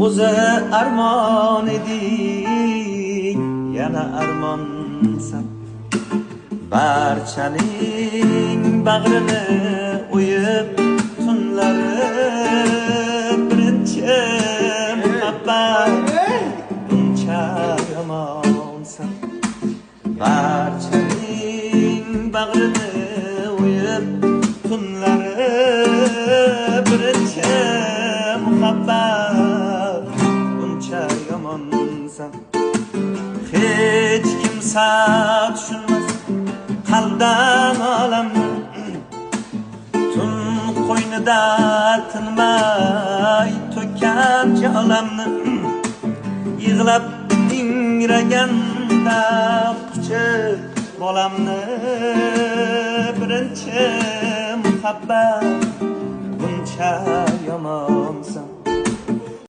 o'zi armon eding, yana armonsan. Barchaning bag'rini o'yib tunlari birinchi muhabbat buncha yomonsan. Barchaning bag'rini o'yib tunlari birinchi muhabbat buncha yomonsan. Hech kimsa tushunmas qaldan olamni, tun qo'ynida tinmay to'kkan jolamni. Yig'lab ingraganda quchib bolamni, birinchi muhabbat buncha yomonsan.